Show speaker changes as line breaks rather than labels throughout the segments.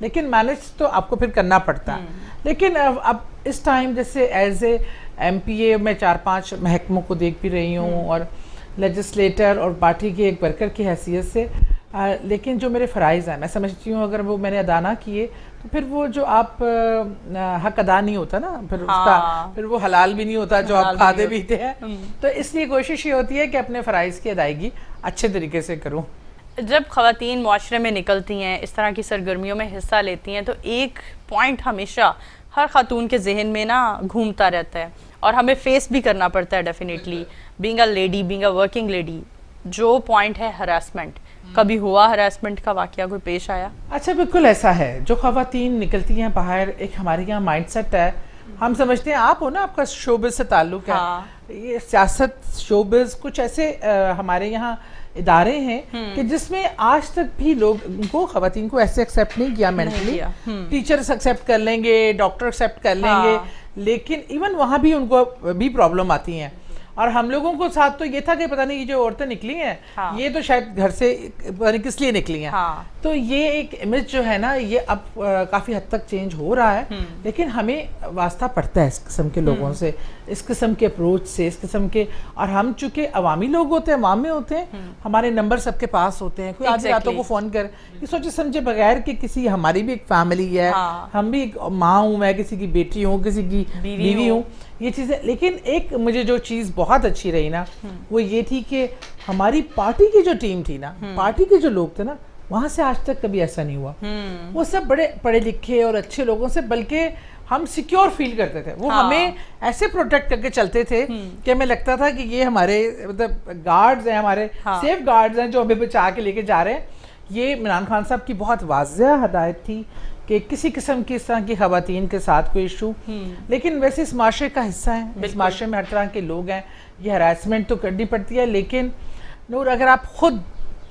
لیکن مینج تو آپ کو پھر کرنا پڑتا ہے. لیکن اب اس ٹائم جیسے ایز اے MPA میں 4-5 محکموں کو دیکھ بھی رہی ہوں اور لیجسلیٹر اور پارٹی کے ایک ورکر کی حیثیت سے, لیکن جو میرے فرائض ہیں میں سمجھتی ہوں اگر وہ میں نے ادا نہ کیے تو پھر وہ جو آپ حق ادا نہیں ہوتا نا, پھر اس کا پھر وہ حلال بھی نہیں ہوتا جو آپ کھاتے پیتے ہیں. تو اس لیے کوشش یہ ہوتی ہے کہ اپنے فرائض کی ادائیگی اچھے طریقے سے کروں.
جب خواتین معاشرے میں نکلتی ہیں, اس طرح کی سرگرمیوں میں حصہ لیتی ہیں, تو ایک پوائنٹ ہمیشہ ہر خاتون کے ذہن میں نا گھومتا رہتا ہے اور ہمیں فیس بھی کرنا پڑتا ہے definitely, being a lady, being a working lady, جو پوائنٹ ہے ہراسمنٹ. کبھی ہوا ہراسمنٹ کا واقعہ, کوئی پیش آیا؟
اچھا بالکل ایسا ہے. جو خواتین نکلتی ہیں باہر, ایک ہمارے یہاں مائنڈ سیٹ ہے, ہم سمجھتے ہیں آپ ہو نا, آپ کا شوبز سے تعلق ہے, یہ سیاست شوبز کچھ ایسے ہمارے یہاں ادارے ہیں کہ جس میں آج تک بھی لوگ کو خواتین کو ایسے ایکسیپٹ نہیں کیا مینٹلی. ٹیچرز ایکسیپٹ کر لیں گے, ڈاکٹر ایکسیپٹ کر لیں گے, لیکن ایون وہاں بھی ان کو بھی پرابلم آتی ہیں. اور ہم لوگوں کو ساتھ تو یہ تھا کہ پتہ نہیں یہ جو عورتیں نکلی ہیں یہ تو شاید گھر سے پتہ نہیں کس لیے نکلی ہیں. تو یہ ایک امیج جو ہے نا یہ اب کافی حد تک چینج ہو رہا ہے, لیکن ہمیں واسطہ پڑتا ہے اس قسم کے لوگوں سے, اس قسم کے اپروچ سے, اس قسم کے. اور ہم چونکہ عوامی لوگ ہوتے ہیں, عوام میں ہوتے ہیں, ہمارے نمبر سب کے پاس ہوتے ہیں. کوئی آدھی راتوں کو فون کر یہ سوچے سمجھے بغیر کہ کسی ہماری بھی ایک فیملی ہے, ہم بھی ایک ماں ہوں, میں کسی کی بیٹی ہوں, کسی کی بیوی ہوں, یہ چیزیں. لیکن ایک مجھے جو چیز بہت اچھی رہی نا وہ یہ تھی کہ ہماری پارٹی کی جو ٹیم تھی نا, پارٹی کے جو لوگ تھے نا, وہاں سے آج تک کبھی ایسا نہیں ہوا. وہ سب بڑے پڑھے لکھے اور اچھے لوگوں سے, بلکہ ہم سیکیور فیل کرتے تھے. وہ ہمیں ایسے پروٹیکٹ کر کے چلتے تھے کہ ہمیں لگتا تھا کہ یہ ہمارے مطلب گارڈز ہیں, ہمارے سیف گارڈز ہیں جو ہمیں بچا کے لے کے جا رہے ہیں. یہ عمران خان صاحب کی بہت واضح ہدایت تھی کہ کسی قسم کی اس طرح کی خواتین کے ساتھ کوئی ایشو. لیکن ویسے اس معاشرے کا حصہ ہیں, اس معاشرے میں ہر طرح کے لوگ ہیں, یہ ہراسمنٹ تو کرنی پڑتی ہے. لیکن نور اگر آپ خود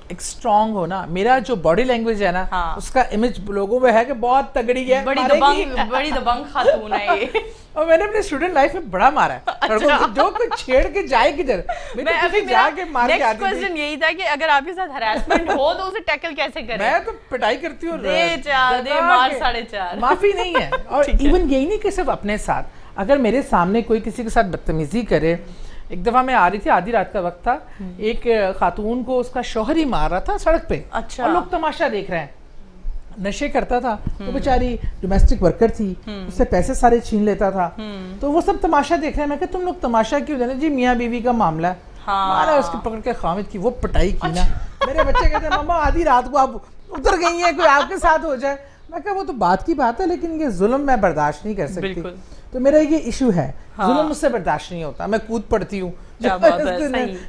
ایک اسٹرانگ ہو نا, میرا جو باڈی لینگویج ہے نا اس کا امیج لوگوں میں ہے کہ بہت تگڑی ہے,
بڑی دبنگ خاتون ہے یہ.
اور میں نے اپنے اسٹوڈنٹ لائف میں بڑا مارا ہے, جو کوئی چھیڑ کے جائے کدھر,
میں ابھی جا کے مار کے آتی تھی. نیکسٹ کوسچن یہی تھا کہ اگر آپ کے ساتھ ہراسمنٹ ہو تو اسے ٹیکل کیسے کریں؟
میں تو پٹائی کرتی ہوں,
دے مار 4.5,
معافی نہیں ہے. اور ایون یہی نہیں کہ صرف اپنے ساتھ, اگر میرے سامنے کوئی کسی کے ساتھ بدتمیزی کرے. ایک دفعہ میں آ رہی تھی, آدھی رات کا وقت تھا, ایک خاتون کو اس کا شوہر ہی مار رہا تھا سڑک پہ, اور لوگ تماشا دیکھ رہے ہیں. نشے کرتا تھا, وہ بیچاری ڈومیسٹک ورکر تھی, اس سے پیسے سارے چھین لیتا تھا, تو وہ سب تماشا دیکھ رہے ہیں. میں کہ تم لوگ تماشا کیوں دینا جی, میاں بیوی کا معاملہ ہے. میں نے اس کو پکڑ کے خامد کی وہ پٹائی کی نا. میرے بچے کہتے ہیں ماما آدھی رات کو آپ اتر گئی ہیں, کوئی آپ کے ساتھ ہو جائے. میں کہا وہ تو بات کی بات ہے, لیکن یہ ظلم میں برداشت نہیں کر سکتی. تو میرا یہ ایشو ہے, ظلم مجھ سے برداشت نہیں ہوتا, میں کود پڑتی ہوں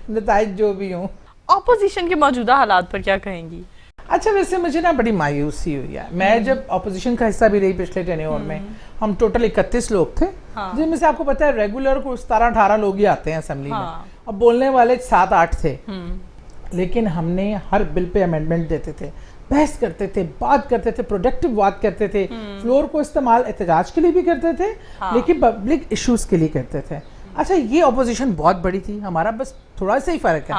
نتائج جو بھی ہوں.
اپوزیشن کے موجودہ حالات پر کیا کہیں گی؟
اچھا ویسے مجھے نا بڑی مایوسی ہوئی ہے. میں جب اپوزیشن کا حصہ بھی رہی پچھلے ٹینیور میں, ہم ٹوٹل 31 لوگ تھے, جن میں سے آپ کو پتا ہے ریگولر کو 17-18 لوگ ہی آتے ہیں اسمبلی میں, اب بولنے والے 7-8 تھے. لیکن ہم نے ہر بل پہ امینڈمنٹ دیتے تھے, بحث کرتے تھے, بات کرتے تھے, پروڈکٹیو بات کرتے تھے, فلور کو استعمال احتجاج کے لیے بھی کرتے تھے, لیکن پبلک ایشوز کے لیے کرتے تھے. اچھا یہ اپوزیشن بہت بڑی تھی, ہمارا بس تھوڑا سا ہی فرق ہے,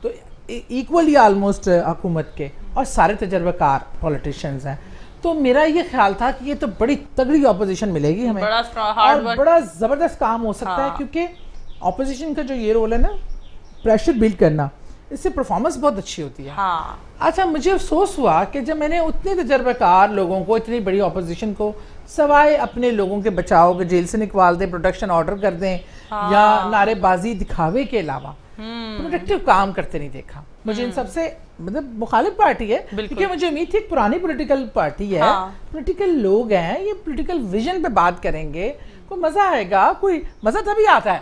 تو ایکولی آلموسٹ حکومت کے, اور سارے تجربہ کار پولیٹیشینز ہیں. تو میرا یہ خیال تھا کہ یہ تو بڑی تگڑی اپوزیشن ملے گی ہمیں, اور بڑا زبردست کام ہو سکتا ہے, کیونکہ اپوزیشن کا جو یہ رول ہے نا پریشر بلڈ کرنا, اس سے پرفارمنس بہت اچھی ہوتی ہے. اچھا مجھے افسوس ہوا کہ جب میں نے اتنے تجربہ کار لوگوں کو, اتنی بڑی اپوزیشن کو, سوائے اپنے لوگوں کے بچاؤ کے جیل سے نکال دیں, پروٹیکشن آرڈر کر دیں, یا نعرے بازی دکھاوے کے علاوہ پروڈکٹیو کام کرتے نہیں دیکھا. مجھے ان سب سے مطلب مخالف پارٹی ہے, کیونکہ مجھے امید تھی ایک پرانی پولیٹیکل پارٹی ہے, پولیٹیکل لوگ ہیں, یہ پولیٹیکل ویژن پہ بات کریں گے, کوئی مزہ آئے گا. کوئی مزہ تبھی آتا ہے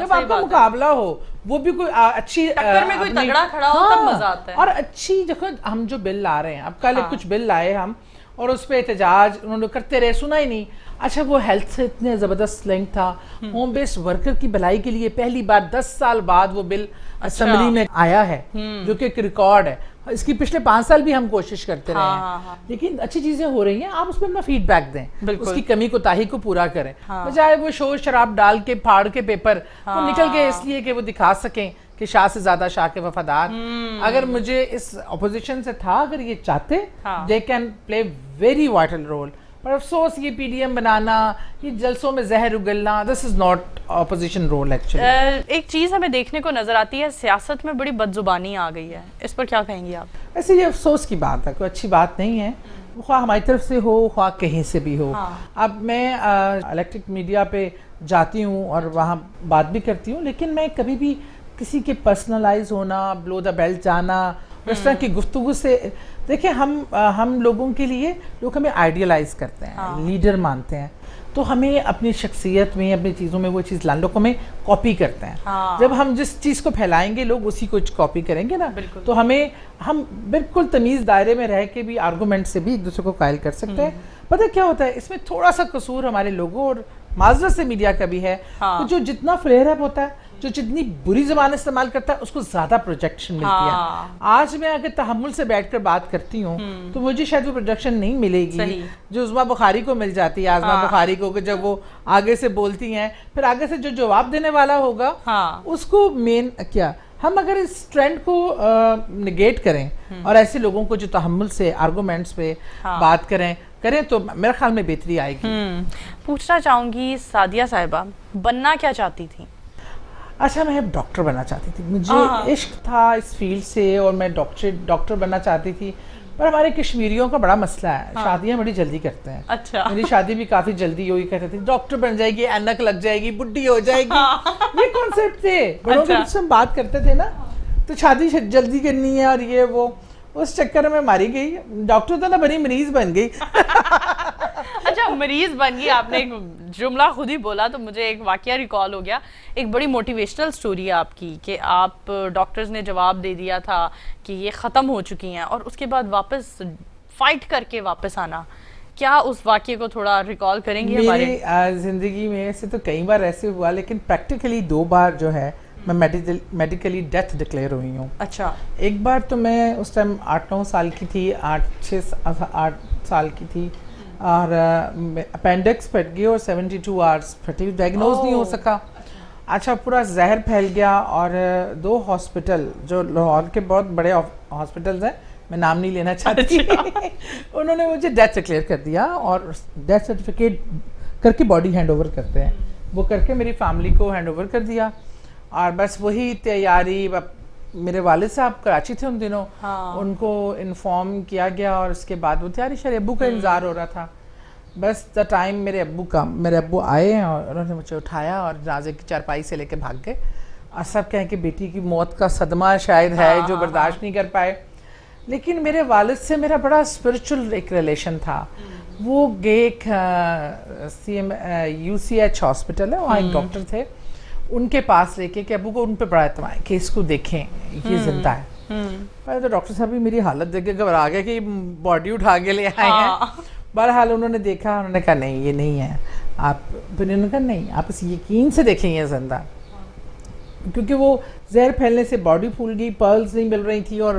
جب آپ کا مقابلہ ہو, وہ بھی کوئی اچھی
ٹکر میں کوئی تگڑا کھڑا ہو, تب مزہ آتا ہے.
اور اچھی دیکھو ہم جو بل لا رہے ہیں, اب کل کچھ بل لائے ہم, اور اس پہ احتجاج انہوں نے کرتے رہے, سنا ہی نہیں. اچھا وہ ہیلتھ سے اتنے زبردست لنک تھا, ہوم بیسڈ ورکر کی بھلائی کے لیے پہلی بار 10 سال بعد وہ بل اسمبلی میں آیا ہے, جو کہ ایک ریکارڈ ہے. اس کی پچھلے 5 سال بھی ہم کوشش کرتے رہے ہیں, لیکن اچھی چیزیں ہو رہی ہیں. آپ اس پہ اپنا فیڈ بیک دیں, اس کی کمی کوتاہی کو پورا کریں, بجائے وہ شور شراب ڈال کے پھاڑ کے پیپر وہ نکل گئے اس لیے کہ وہ دکھا سکیں کہ شاہ سے زیادہ شاہ کے وفادار. اگر مجھے اس اپوزیشن سے تھا, اگر یہ چاہتے they can play very vital role. پر افسوس یہ پی ڈی ایم بنانا, یہ جلسوں میں زہر اگلنا, this is not opposition role actually.
ایک چیز ہمیں دیکھنے کو نظر آتی ہے, سیاست میں بڑی بد زبانی آ گئی ہے, اس پر کیا کہیں گی آپ؟
ایسے یہ افسوس کی بات ہے, کوئی اچھی بات نہیں ہے, خواہ ہماری طرف سے ہو خواہ کہیں سے بھی ہو. اب میں الیکٹرک میڈیا پہ جاتی ہوں اور وہاں بات بھی کرتی ہوں, لیکن میں کبھی بھی کسی کے پرسنلائز ہونا, بلو دا بیلٹ جانا, اس طرح کی گفتگو سے, دیکھیں ہم لوگوں کے لیے لوگ ہمیں آئیڈیلائز کرتے ہیں, لیڈر مانتے ہیں, تو ہمیں اپنی شخصیت میں, اپنی چیزوں میں وہ چیز لان, لوگ ہمیں کاپی کرتے ہیں. جب ہم جس چیز کو پھیلائیں گے لوگ اسی کو کاپی کریں گے نا, تو ہم بالکل تمیز دائرے میں رہ کے بھی آرگومنٹ سے بھی ایک دوسرے کو قائل کر سکتے ہیں. پتہ کیا ہوتا ہے اس میں تھوڑا سا قصور ہمارے لوگوں اور معذرت سے میڈیا کا بھی ہے, تو جو جتنا فلیئر اپ ہوتا ہے, جو جتنی بری زبان استعمال کرتا ہے, اس کو زیادہ پروجیکشن ملتی ہے. آج میں اگر تحمل سے بیٹھ کر بات کرتی ہوں تو مجھے شاید وہ پروجیکشن نہیں ملے گی جو عظمیٰ بخاری کو مل جاتی ہے, اعظمہ بخاری کو, کہ جب وہ آگے سے بولتی ہیں, پھر آگے سے جو جواب دینے والا ہوگا اس کو مین کیا. ہم اگر اس ٹرینڈ کو نگیٹ کریں اور ایسے لوگوں کو جو تحمل سے آرگومنٹس پہ بات کریں تو میرے خیال میں بہتری آئے گی.
پوچھنا چاہوں گی سعدیہ صاحبہ, بننا کیا چاہتی تھی؟
اچھا, میں ڈاکٹر بننا چاہتی تھی, مجھے عشق تھا اس فیلڈ سے اور میں ڈاکٹر بننا چاہتی تھی. پر ہمارے کشمیریوں کا بڑا مسئلہ ہے, شادیاں بڑی جلدی کرتے ہیں.
اچھا, میری
میری شادی بھی کافی جلدی ہوئی, کہتے تھے ڈاکٹر بن جائے گی, اینک لگ جائے گی, بڈھی ہو جائے گی. یہ کانسیپٹ تھے بڑوں کے سے ہم بات کرتے تھے نا, تو شادی جلدی کرنی ہے اور یہ وہ, اس چکر میں ماری گئی. ڈاکٹر تو نہ بنی, مریض بن گئی.
اچھا, مریض بن گئی, آپ نے ایک جملہ خود ہی بولا تو مجھے ایک واقعہ ریکال ہو گیا. ایک بڑی موٹیویشنل سٹوری ہے آپ کی, کہ آپ ڈاکٹرز نے جواب دے دیا تھا کہ یہ ختم ہو چکی ہیں, اور اس کے بعد واپس فائٹ کر کے واپس آنا. کیا اس واقعے کو تھوڑا ریکال کریں گے ہمارے؟
میری زندگی میں ایسے تو کئی بار ایسے ہوا, لیکن پریکٹیکلی 2 بار جو ہے میں میڈیکلی ڈیتھ ڈکلیئر ہوئی ہوں.
اچھا,
ایک بار تو میں اس ٹائم 8-9 سال کی تھی, 8 سال کی تھی, اور اپینڈکس پھٹ گئی اور 72 آورس پھٹی, ڈائگنوز نہیں ہو سکا. اچھا, پورا زہر پھیل گیا, اور 2 ہاسپٹل جو لاہور کے بہت بڑے ہاسپٹلز ہیں, میں نام نہیں لینا چاہتی, انہوں نے مجھے ڈیتھ ڈکلیئر کر دیا, اور ڈیتھ سرٹیفکیٹ کر کے باڈی ہینڈ اوور کرتے ہیں, وہ کر کے میری فیملی کو ہینڈ اوور کر دیا. اور بس وہی تیاری, میرے والد صاحب کراچی تھے ان دنوں, ان کو انفارم کیا گیا, اور اس کے بعد وہ تیاری شاید ابو کا انتظار ہو رہا تھا. بس دا ٹائم میرے ابو آئے اور انہوں نے مجھے اٹھایا اور جنازے کی چارپائی سے لے کے بھاگ گئے, اور سب کہیں کہ بیٹی کی موت کا صدمہ شاید ہے جو برداشت نہیں کر پائے. لیکن میرے والد سے میرا بڑا اسپرچل ایک ریلیشن تھا. وہ گئے ایک UCH ہاسپٹل ہے, وہاں ایک ڈاکٹر تھے, ان کے پاس لے کے, کہ ابو کو ان پہ بڑا اعتماد ہے کہ اس کو دیکھیں یہ زندہ ہے. پہلے تو ڈاکٹر صاحب بھی میری حالت دیکھ کے گھبرا گئے کہ باڈی اٹھا کے لے آئے ہیں. بہرحال انہوں نے دیکھا, انہوں نے کہا نہیں یہ نہیں ہے آپ, پھر انہوں نے کہا نہیں آپ اس یقین سے دیکھیں یہ زندہ, کیونکہ وہ زہر پھیلنے سے باڈی پھول گئی, پلس نہیں مل رہی تھی, اور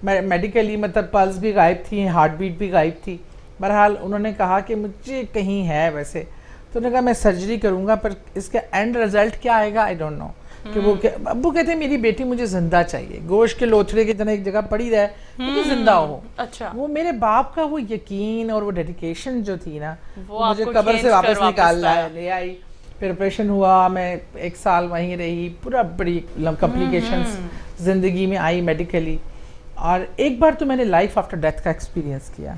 میڈیکلی مطلب پلس بھی غائب تھی, ہارٹ بیٹ بھی غائب تھی. بہرحال انہوں نے کہا کہ مجھے کہیں ہے ویسے, تو انہوں نے کہا میں سرجری کروں گا, پر اس کا اینڈ رزلٹ کیا آئے گا آئی ڈونٹ نو. کہ وہ ابو کہتے ہیں میری بیٹی مجھے زندہ چاہیے, گوشت کے لوتھڑے کی طرح ایک جگہ پڑی رہے لیکن زندہ ہو.
اچھا,
وہ میرے باپ کا وہ یقین اور وہ ڈیڈیکیشن جو تھی نا, مجھے قبر سے واپس نکال لے آئی. پھر آپریشن ہوا, میں 1 سال وہیں رہی, پورا بڑی کمپلیکیشنز زندگی میں آئی میڈیکلی. اور ایک بار تو میں نے لائف آفٹر ڈیتھ کا ایکسپیرینس کیا.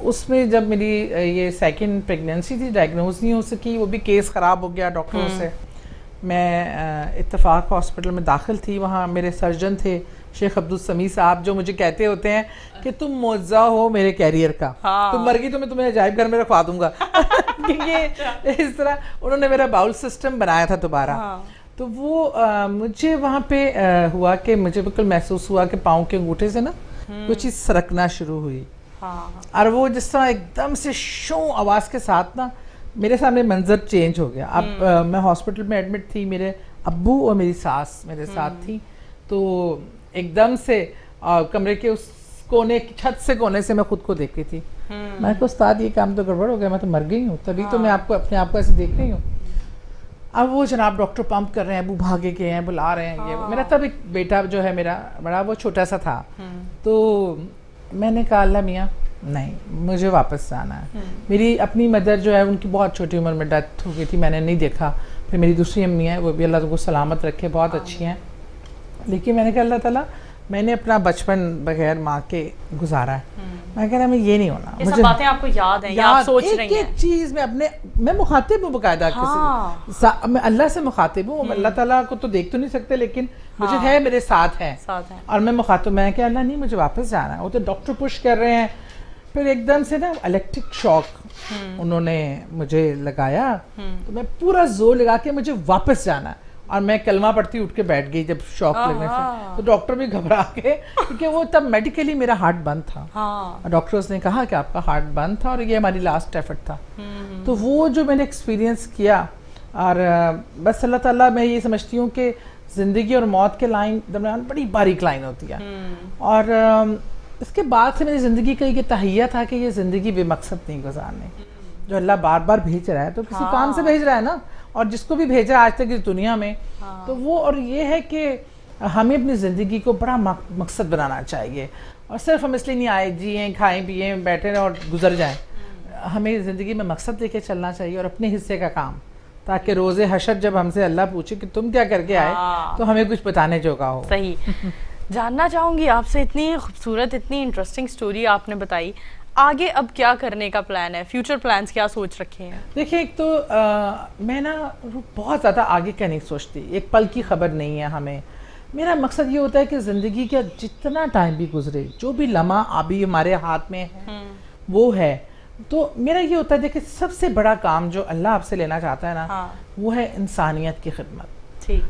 اس میں جب میری یہ 2nd پریگنینسی تھی, ڈائگنوز نہیں ہو سکی, وہ بھی کیس خراب ہو گیا ڈاکٹروں سے. میں اتفاق ہاسپٹل میں داخل تھی, وہاں میرے سرجن تھے شیخ عبدالسمیع صاحب, جو مجھے کہتے ہوتے ہیں کہ تم معجزہ ہو میرے کیریئر کا, تم مر گئی تو میں تمہیں عجائب گھر میں رکھوا دوں گا. یہ اس طرح انہوں نے میرا باؤل سسٹم بنایا تھا دوبارہ. تو وہ مجھے وہاں پہ ہوا کہ مجھے بالکل محسوس ہوا کہ پاؤں کے انگوٹھے سے نا وہ چیز سرکنا شروع ہوئی, اور وہ جس طرح ایک دم سے شو آواز کے ساتھ نا میرے سامنے منظر چینج ہو گیا. اب میں ہاسپٹل میں ایڈمٹ تھی, میرے ابو اور میری ساس میرے ساتھ تھی, تو ایک دم سے کمرے کے اس کونے, چھت سے کونے سے میں خود کو دیکھ رہی تھی. میں کہا استاد یہ کام تو گڑبڑ ہو گیا, میں تو مر گئی ہوں, تبھی تو میں آپ کو اپنے آپ کو ایسے دیکھ رہی ہوں. اب وہ جناب ڈاکٹر پمپ کر رہے ہیں, ابو بھاگے گئے ہیں, بلا رہے ہیں. یہ میرا تب ایک بیٹا جو ہے میرا بڑا, وہ چھوٹا سا تھا. تو میں نے کہا اللہ میاں نہیں, مجھے واپس جانا ہے. میری اپنی مدر جو ہے ان کی بہت چھوٹی عمر میں ڈیتھ ہو گئی تھی, میں نے نہیں دیکھا. پھر میری دوسری امی ہیں, وہ بھی اللہ کو سلامت رکھے, بہت اچھی ہیں. لیکن میں نے کہا اللہ تعالیٰ میں نے اپنا بچپن بغیر ماں کے گزارا ہے, میں کہہ رہا میں یہ نہیں ہونا.
یہ سب باتیں آپ کو یاد ہیں یا آپ سوچ رہی ہیں؟
ایک چیز میں مخاطب ہوں باقاعدہ کسی, میں اللہ سے مخاطب ہوں. اللہ تعالیٰ کو تو دیکھ تو نہیں سکتے, لیکن مجھے ہے, میرے ساتھ ہے, اور میں مخاطب. میں کہ اللہ نہیں, مجھے واپس جانا ہے. وہ تو ڈاکٹر پش کر رہے ہیں. پھر ایک دم سے نا الیکٹرک شاک انہوں نے مجھے لگایا, تو میں پورا زور لگا کے مجھے واپس جانا ہے, اور میں کلمہ پڑھتی اٹھ کے بیٹھ گئی جب شاک لگنے سے. تو ڈاکٹر بھی گھبرا کے, کیونکہ وہ تب میڈیکلی میرا ہارٹ بند تھا. ڈاکٹرز نے کہا کہ آپ کا ہارٹ بند تھا اور یہ ہماری لاسٹ ایفرٹ تھا. تو وہ جو میں نے ایکسپیرینس کیا, اور بس اللہ تعالیٰ, میں یہ سمجھتی ہوں کہ زندگی اور موت کے لائن درمیان بڑی باریک لائن ہوتی ہے. اور اس کے بعد سے میری زندگی کا یہ تہیہ تھا کہ یہ زندگی بے مقصد نہیں گزارنے. جو اللہ بار بار بھیج رہا ہے تو کسی کام سے بھیج رہا ہے نا, اور جس کو بھی بھیجا آج تک اس دنیا میں, تو وہ, اور یہ ہے کہ ہمیں اپنی زندگی کو بڑا مقصد بنانا چاہیے, اور صرف ہم اس لیے نہیں آئے جئیں کھائیں پیئیں بیٹھے اور گزر جائیں. ہمیں زندگی میں مقصد لے کے چلنا چاہیے, اور اپنے حصے کا کام, تاکہ روز حشر جب ہم سے اللہ پوچھے کہ تم کیا کر کے آئے, تو ہمیں کچھ بتانے جوگا ہو.
صحیح. جاننا چاہوں گی آپ سے, اتنی خوبصورت اتنی انٹرسٹنگ سٹوری آپ نے بتائی, آگے اب کیا کرنے کا پلان ہے, فیوچر پلانز کیا سوچ رکھے ہیں؟
دیکھیں, ایک تو میں نا بہت زیادہ آگے کا نہیں سوچتی, ایک پل کی خبر نہیں ہے ہمیں. میرا مقصد یہ ہوتا ہے کہ زندگی کا جتنا ٹائم بھی گزرے, جو بھی لمحہ ابھی ہمارے ہاتھ میں ہے وہ ہے. تو میرا یہ ہوتا ہے, دیکھیں سب سے بڑا کام جو اللہ آپ سے لینا چاہتا ہے نا, وہ ہے انسانیت کی خدمت.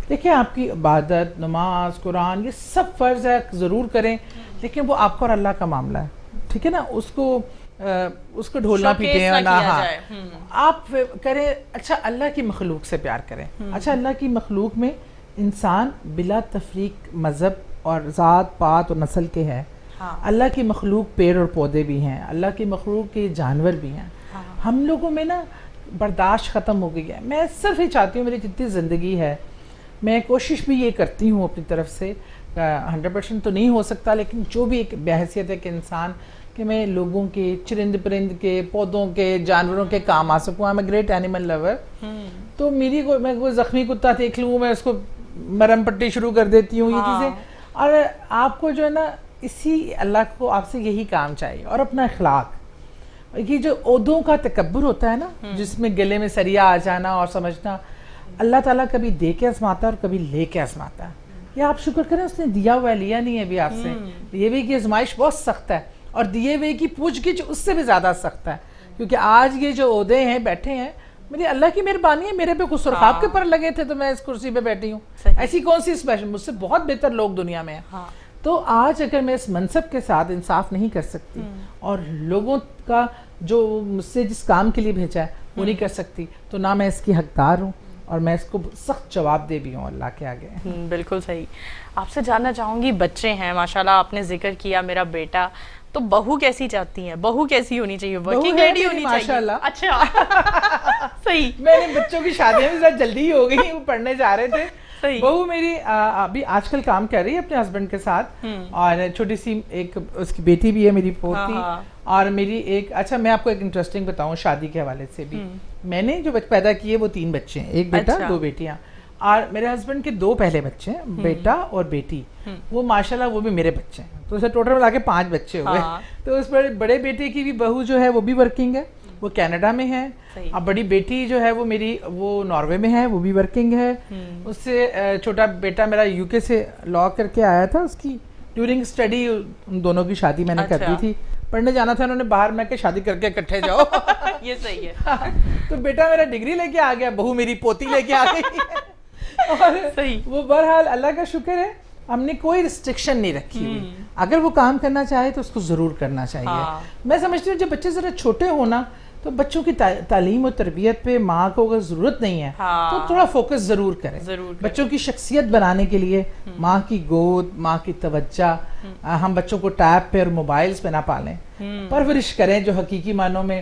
دیکھیں آپ کی عبادت, نماز, قرآن, یہ سب فرض ہے, ضرور کریں, لیکن وہ آپ کا اور اللہ کا معاملہ ہے, ٹھیک ہے نا. اس کو ڈھولنا پیٹیں اور نہ آپ کریں. اچھا اللہ کی مخلوق سے پیار کریں. اچھا اللہ کی مخلوق میں انسان بلا تفریق مذہب اور ذات پات اور نسل کے ہیں. اللہ کی مخلوق پیڑ اور پودے بھی ہیں, اللہ کی مخلوق کے جانور بھی ہیں. ہم لوگوں میں نا برداشت ختم ہو گئی ہے. میں صرف یہ چاہتی ہوں, میری جتنی زندگی ہے, میں کوشش بھی یہ کرتی ہوں اپنی طرف سے, 100% تو نہیں ہو سکتا, لیکن جو بھی ایک بحیثیت ہے کہ انسان, کہ میں لوگوں کے, چرند پرند کے, پودوں کے, جانوروں کے کام آ سکوں. I'm a great animal lover. تو میں کوئی زخمی کتا دیکھ لوں, میں اس کو مرم پٹی شروع کر دیتی ہوں, یہ چیزیں. اور آپ کو جو ہے نا, اسی اللہ کو آپ سے یہی کام چاہیے, اور اپنا اخلاق. یہ جو عہدوں کا تکبر ہوتا ہے نا, جس میں گلے میں سریا آ جانا اور سمجھنا, اللہ تعالیٰ کبھی دے کے آزماتا ہے اور کبھی لے کے آزماتا ہے. یہ آپ شکر کریں, اس نے دیا ہوا ہے, لیا نہیں ہے بھی آپ سے. یہ بھی کہ آزمائش بہت سخت ہے, اور دیے ہوئے کی پوچھ گچھ اس سے بھی زیادہ سخت ہے. کیونکہ آج یہ جو عہدے ہیں بیٹھے ہیں, میری اللہ کی مہربانی ہے, میرے پہ کچھ سرخاب کے پر لگے تھے تو میں اس کرسی پہ بیٹھی ہوں. ایسی کون سی اسپیشل, مجھ سے بہت بہتر لوگ دنیا میں ہیں. تو آج اگر میں اس منصب کے ساتھ انصاف نہیں کر سکتی, اور لوگوں کا جو مجھ سے جس کام کے لیے بھیجا ہے وہ نہیں کر سکتی, تو نہ میں اس کی حقدار ہوں, اور میں اس کو سخت جواب دے بھی ہوں اللہ کے آگے.
بالکل صحیح. آپ سے جاننا چاہوں گی, بچے ہیں ماشاءاللہ, آپ نے ذکر کیا میرا بیٹا, تو بہو کیسی چاہتی ہیں, بہو کیسی ہونی چاہیے, ورکنگ لیڈی ہونی چاہیے؟ ماشاءاللہ. اچھا صحیح.
میں نے بچوں کی شادیاں بھی ذرا جلدی ہی ہو گئی, وہ پڑھنے جا رہے تھے. بہو میری ابھی آج کل کام کر رہی ہے اپنے ہسبینڈ کے ساتھ, اور چھوٹی سی ایک اس کی بیٹی بھی ہے میری پوتی, اور میری ایک, اچھا میں آپ کو ایک انٹرسٹنگ بتاؤں شادی کے حوالے سے بھی, میں نے جو بچے پیدا کیے وہ 3 بچے ہیں, ایک بیٹا 2 بیٹیاں, اور میرے ہسبینڈ کے 2 پہلے بچے ہیں, بیٹا اور بیٹی. وہ ماشاءاللہ وہ بھی میرے بچے ہیں, تو اسے ٹوٹل ملا کے 5 بچے ہوئے. تو اس بڑے بیٹے کی بھی بہو جو ہے وہ بھی ورکنگ ہے, وہ کینیڈا میں ہے. اب بڑی بیٹی جو ہے وہ میری, وہ ناروے میں ہے, وہ بھی ورکنگ ہے. اس سے چھوٹا بیٹا میرا UK سے لاء کر کے آیا تھا, اس کی ڈیورنگ اسٹڈی ان دونوں کی شادی میں نے کر دی تھی. پڑھنے جانا تھا انہوں نے باہر, میں کہ شادی کر کے اکٹھے جاؤ.
یہ صحیح ہے.
تو بیٹا میرا ڈگری لے کے آ گیا, بہو میری پوتی لے کے آ گئی. اور وہ بہرحال اللہ کا شکر ہے, ہم نے کوئی ریسٹرکشن نہیں رکھی ہوئی. اگر وہ کام کرنا چاہے تو اس کو ضرور کرنا چاہیے. میں سمجھتی ہوں جب بچے ذرا چھوٹے ہونا, تو بچوں کی تعلیم و تربیت پہ ماں کو اگر ضرورت نہیں ہے تو تھوڑا فوکس ضرور کریں. بچوں کی شخصیت بنانے کے لیے ماں کی گود, ماں کی توجہ, ہم بچوں کو ٹیب پہ اور موبائلز پہ نہ پالیں, پرورش کریں جو حقیقی معنوں میں